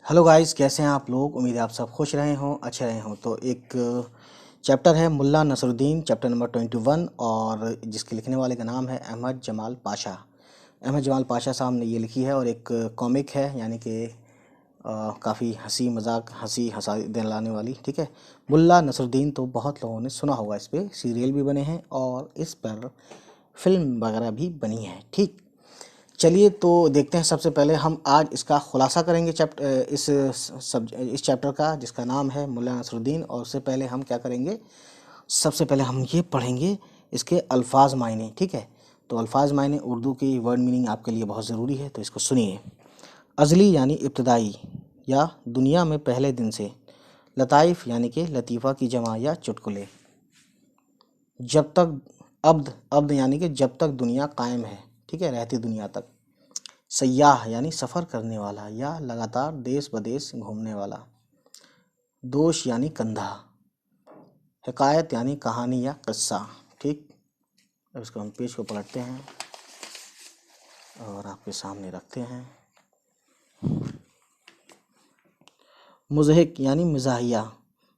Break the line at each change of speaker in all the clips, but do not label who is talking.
Hello guys, कैसे हैं आप लोग। उम्मीद है आप सब खुश रहे हों, अच्छे रहे हों। तो एक चैप्टर है मुल्ला नसरुद्दीन, चैप्टर नंबर 21, और जिसके लिखने वाले का नाम है अहमद जमाल पाशा। अहमद जमाल पाशा साहब ने ये लिखी है, और एक कॉमिक है, यानी कि काफ़ी हंसी मजाक, हंसी हंसा दिलाने वाली। ठीक है, मुल्ला नसरुद्दीन तो बहुत लोगों ने सुना होगा। इस पे सीरियल भी बने हैं और इस पर फिल्म वगैरह भी बनी है। ठीक, चलिए तो देखते हैं। सबसे पहले हम आज इसका खुलासा करेंगे इस चैप्टर का, जिसका नाम है मुल्ला नसरुद्दीन। और उससे पहले हम क्या करेंगे, सबसे पहले हम ये पढ़ेंगे इसके अल्फाज मायने। ठीक है, तो अल्फाज मायने, उर्दू की वर्ड मीनिंग आपके लिए बहुत ज़रूरी है, तो इसको सुनिए। अज़ली यानी इब्तदाई या दुनिया में पहले दिन से। लताइफ यानी कि लतीफ़ा की जमा या चुटकुले। जब तक, अब्द अब्द यानी कि जब तक दुनिया कायम है, ठीक है, रहती दुनिया तक। सयाह यानी सफ़र करने वाला या लगातार देश बदेश घूमने वाला। दोष यानी कंधा। हिकायत यानी कहानी या किस्सा। ठीक, अब इसको हम पेज को पलटते हैं और आपके सामने रखते हैं। मुज़हिक यानी मिज़ाहिया।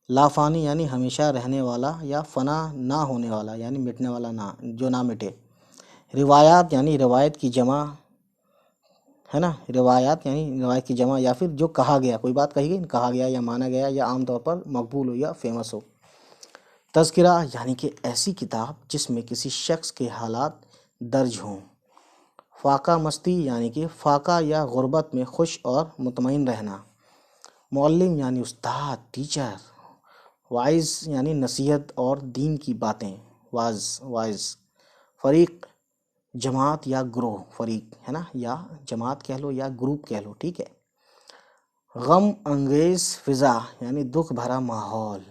लाफ़ानी यानी हमेशा रहने वाला या फ़ना ना होने वाला, यानी मिटने वाला, ना जो ना मिटे। रिवायात यानी रिवायत की जमा, है ना। रिवायात यानी रिवायत की जमा, या फिर जो कहा गया, कोई बात कही गई, कहा गया या माना गया, या आमतौर पर मकबूल हो या फेमस हो। तज़किरा यानी कि ऐसी किताब जिसमें किसी शख्स के हालात दर्ज हों। फाका मस्ती यानी कि फाका या गुर्बत में खुश और मुतमईन रहना। मुअल्लिम यानी उस्ताद, टीचर। वाइज यानी नसीहत और दीन की बातें, वाइज। फरीक जमात या ग्रोह, फरीक है ना, या जमात कह लो या ग्रुप कह लो। ठीक है। गम अंगेज फिज़ा यानी दुख भरा माहौल।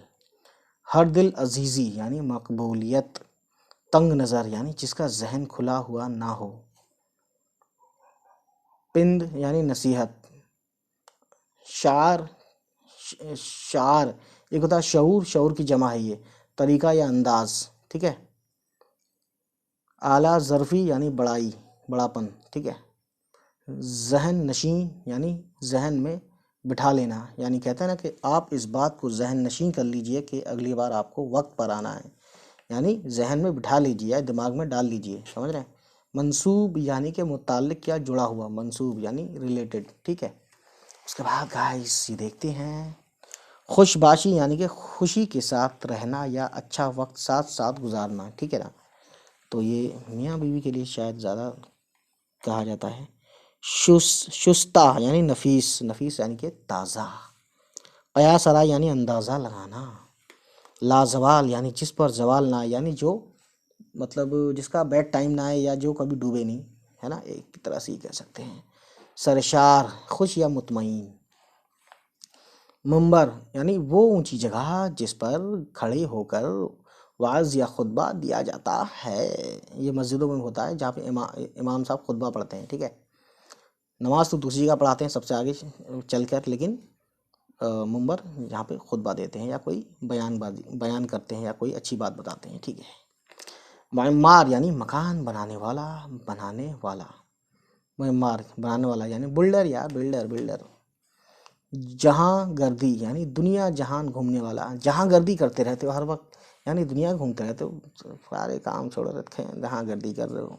हर दिल अजीज़ी यानी मकबूलियत। तंग नज़र यानी जिसका जहन खुला हुआ ना हो। पिंद यानी नसीहत। शार, शार एक होता है शऊर, शऊर की जमा है ये। तरीका या अंदाज। ठीक है। आला ज़र्फ़ी यानी बड़ाई, बड़ापन। ठीक है। जहन नशीन यानी जहन में बिठा लेना, यानी कहते हैं ना कि आप इस बात को जहन नशीन कर लीजिए कि अगली बार आपको वक्त पर आना है, यानी जहन में बिठा लीजिए या दिमाग में डाल लीजिए, समझ रहे हैं। मंसूब यानी कि मुताल्लिक या जुड़ा हुआ, मंसूब यानी रिलेटेड। ठीक है। उसके बाद गाइस ये देखते हैं। खुशबाशी यानी कि खुशी के साथ रहना या अच्छा वक्त साथ साथ गुजारना। ठीक है ना, तो ये मियाँ बीवी के लिए शायद ज़्यादा कहा जाता है। शुस्ता यानी नफीस, नफीस यानी कि ताज़ा। कयासरा यानी अंदाज़ा लगाना। लाजवाल यानी जिस पर जवाल ना आए, यानी जो मतलब जिसका बैड टाइम ना आए या जो कभी डूबे नहीं, है ना, एक तरह से ही कह सकते हैं। सरशार खुश या मुतमईन। मंबर यानी वो ऊंची जगह जिस पर खड़े होकर वाज या खुतबा दिया जाता है। ये मस्जिदों में होता है जहाँ पे इमाम साहब खुतबा पढ़ते हैं। ठीक है। नमाज तो दूसरी जगह पढ़ाते हैं सबसे आगे चल कर, लेकिन मंबर जहाँ पे खुतबा देते हैं या कोई बयान करते हैं या कोई अच्छी बात बताते हैं। ठीक है। मयमार यानी मकान बनाने वाला, बनाने वाला। मयमार बनाने वाला यानी बिल्डर, या बिल्डर। जहाँ गर्दी यानी दुनिया जहान घूमने वाला, जहाँ गर्दी करते रहते हो हर वक्त, यानी दुनिया घूमते रहते हो, सारे काम छोड़ रखे हैं, जहाँ गर्दी कर रहे हो।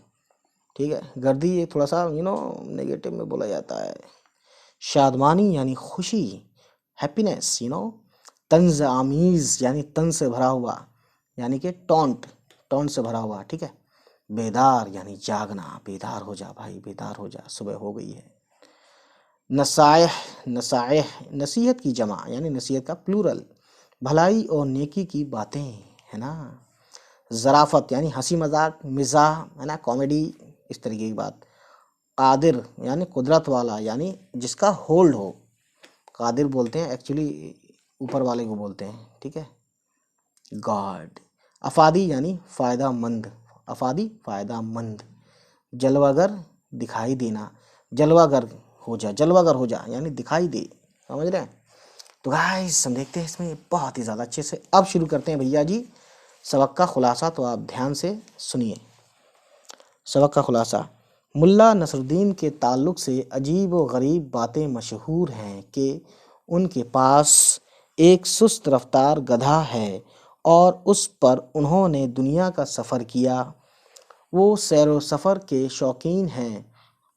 ठीक है। गर्दी ये थोड़ा सा नेगेटिव में बोला जाता है। शादमानी यानी खुशी, हैप्पीनेस, तंज आमीज यानी तन से भरा हुआ, यानी कि टॉन्ट से भरा हुआ। ठीक है। बेदार यानी जागना, बेदार हो जा भाई, बेदार हो जा, सुबह हो गई है। नसाइह नसीहत की जमा, यानी नसीहत का प्लूरल। भलाई और नेकी की बातें, है ना। ज़राफ़त यानी हंसी मजाक, मिज़ाह, है ना, कॉमेडी, इस तरीके की बात। कादिर यानी कुदरत वाला, यानी जिसका होल्ड हो। कादिर बोलते हैं एक्चुअली ऊपर वाले को बोलते हैं। ठीक है, गॉड। अफादी यानी फ़ायदा मंद, अफादी फ़ायदा मंद। जलवागर दिखाई देना, जलवागर हो जा यानी दिखाई दे, समझ रहे हैं। तो गाइस हम देखते हैं इसमें बहुत ही ज़्यादा अच्छे से। अब शुरू करते हैं भैया जी सबक का खुलासा, तो आप ध्यान से सुनिए। सबक का खुलासा। ملا نصر الدین کے تعلق سے عجیب و غریب باتیں مشہور ہیں کہ ان کے پاس ایک سست رفتار گدھا ہے اور اس پر انہوں نے دنیا کا سفر کیا۔ وہ سیر و سفر کے شوقین ہیں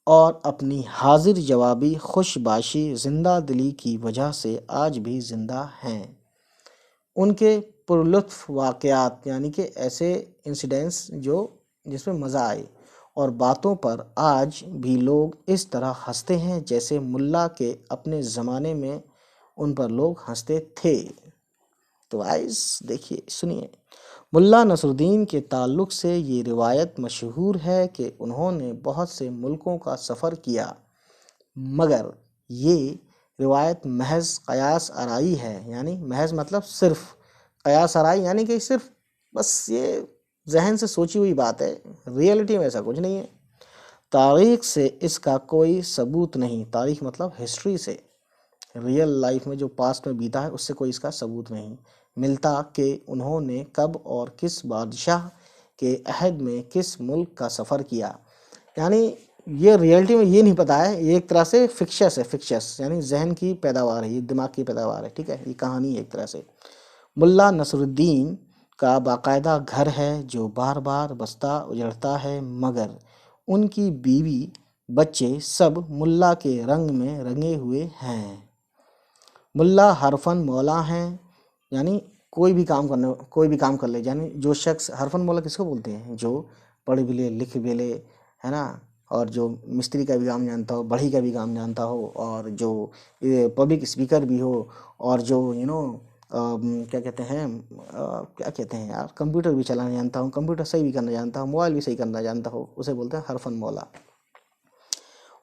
اور اپنی حاضر جوابی خوش باشی زندہ دلی کی وجہ سے آج بھی زندہ ہیں۔ ان کے پرلطف واقعات یعنی کہ ایسے انسیڈنٹس جس میں مزہ آئے اور باتوں پر آج بھی لوگ اس طرح ہنستے ہیں جیسے ملا کے اپنے زمانے میں ان پر لوگ ہنستے تھے۔ تو گائز دیکھیے سنیے، ملا نصر الدین کے تعلق سے یہ روایت مشہور ہے کہ انہوں نے بہت سے ملکوں کا سفر کیا، مگر یہ روایت محض قیاس آرائی ہے۔ یعنی محض مطلب صرف قیاس آرائی، یعنی کہ صرف بس یہ ذہن سے سوچی ہوئی بات ہے، ریئلٹی میں ایسا کچھ نہیں ہے۔ تاریخ سے اس کا کوئی ثبوت نہیں، تاریخ مطلب ہسٹری سے، ریئل لائف میں جو پاسٹ میں بیتا ہے اس سے کوئی اس کا ثبوت نہیں ملتا کہ انہوں نے کب اور کس بادشاہ کے عہد میں کس ملک کا سفر کیا۔ یعنی یہ ریئلٹی میں یہ نہیں پتہ ہے، یہ ایک طرح سے فکشس ہے، فکشس یعنی ذہن کی پیداوار ہے، یہ دماغ کی پیداوار ہے، ٹھیک ہے، یہ کہانی ہے ایک طرح سے۔ ملا نصر الدین کا باقاعدہ گھر ہے جو بار بار بستا اجڑتا ہے، مگر ان کی بیوی بچے سب ملا کے رنگ میں رنگے ہوئے ہیں۔ ملا حرفن مولا ہیں، یعنی کوئی بھی کام کر لے، یعنی جو شخص حرفن مولا کس کو بولتے ہیں؟ جو پڑھ بھی لے، لکھ بھی لے، ہے نا، اور جو مستری کا بھی کام جانتا ہو، بڑھئی کا بھی کام جانتا ہو، اور جو پبلک اسپیکر بھی ہو، اور جو کیا کہتے ہیں یار، کمپیوٹر بھی چلانا جانتا ہوں، کمپیوٹر صحیح بھی کرنا جانتا ہوں، موبائل بھی صحیح کرنا جانتا ہو، اسے بولتے ہیں حرفن مولا۔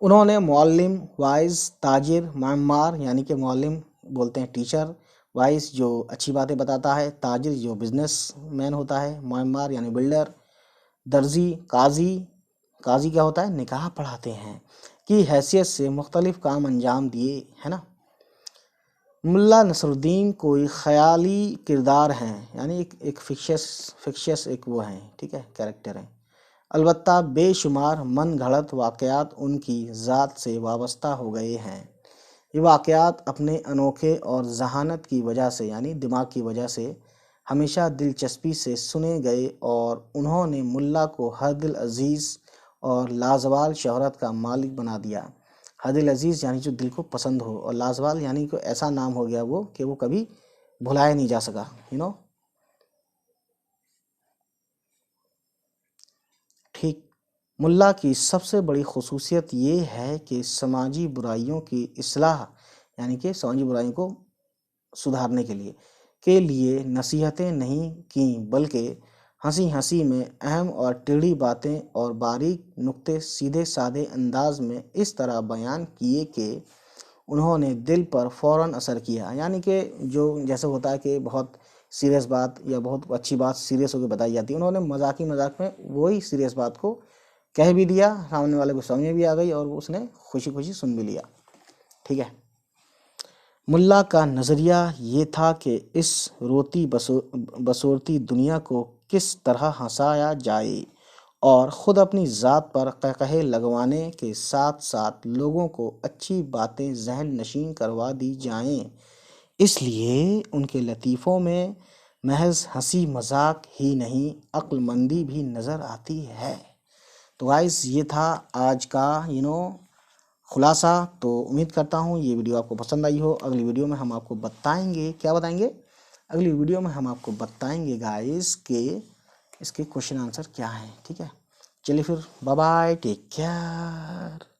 انہوں نے معلم، وائز، تاجر، معمار یعنی کہ معلم بولتے ہیں ٹیچر، وائز جو اچھی باتیں بتاتا ہے، تاجر جو بزنس مین ہوتا ہے، معمار یعنی بلڈر، درزی، قاضی کیا ہوتا ہے؟ نکاح پڑھاتے ہیں، کی حیثیت سے مختلف کام انجام دیے، ہے نا۔ ملا نصر الدین کوئی خیالی کردار ہیں، یعنی ایک فکشس ایک وہ ہیں، ٹھیک ہے، کیریکٹر ہیں، البتہ بے شمار من گھڑت واقعات ان کی ذات سے وابستہ ہو گئے ہیں۔ یہ واقعات اپنے انوکھے اور ذہانت کی وجہ سے یعنی دماغ کی وجہ سے ہمیشہ دلچسپی سے سنے گئے اور انہوں نے ملا کو ہر دل عزیز اور لازوال شہرت کا مالک بنا دیا۔ ہر دل عزیز یعنی جو دل کو پسند ہو، اور لازوال یعنی کہ ایسا نام ہو گیا وہ کہ وہ کبھی بھلایا نہیں جا سکا، ٹھیک۔ ملا کی سب سے بڑی خصوصیت یہ ہے کہ سماجی برائیوں کی اصلاح یعنی کہ سماجی برائیوں کو سدھارنے کے لیے نصیحتیں نہیں کیں، بلکہ ہنسی ہنسی میں اہم اور ٹیڑھی باتیں اور باریک نکتے سیدھے سادے انداز میں اس طرح بیان کیے کہ انہوں نے دل پر فوراً اثر کیا۔ یعنی کہ جو جیسے ہوتا ہے کہ بہت سیریس بات یا بہت اچھی بات سیریس ہو کے بتائی جاتی ہے، انہوں نے مذاق میں وہی سیریس بات کو کہہ بھی دیا، سامنے والے کو سمجھ میں بھی آ گئی اور اس نے خوشی خوشی سن بھی لیا، ٹھیک ہے۔ ملا کا نظریہ یہ تھا کہ اس روتی بسورتی دنیا کو کس طرح ہنسایا جائے اور خود اپنی ذات پر قہقہے لگوانے کے ساتھ ساتھ لوگوں کو اچھی باتیں ذہن نشین کروا دی جائیں۔ اس لیے ان کے لطیفوں میں محض ہنسی مذاق ہی نہیں، عقل مندی بھی نظر آتی ہے۔ تو گائز یہ تھا آج کا خلاصہ۔ تو امید کرتا ہوں یہ ویڈیو آپ کو پسند آئی ہو۔ اگلی ویڈیو میں ہم آپ کو بتائیں گے، کیا بتائیں گے؟ اگلی ویڈیو میں ہم آپ کو بتائیں گے گائز کہ اس کے کوشچن آنسر کیا ہیں، ٹھیک ہے۔ چلیے پھر، بائے بائے، ٹیک کیئر۔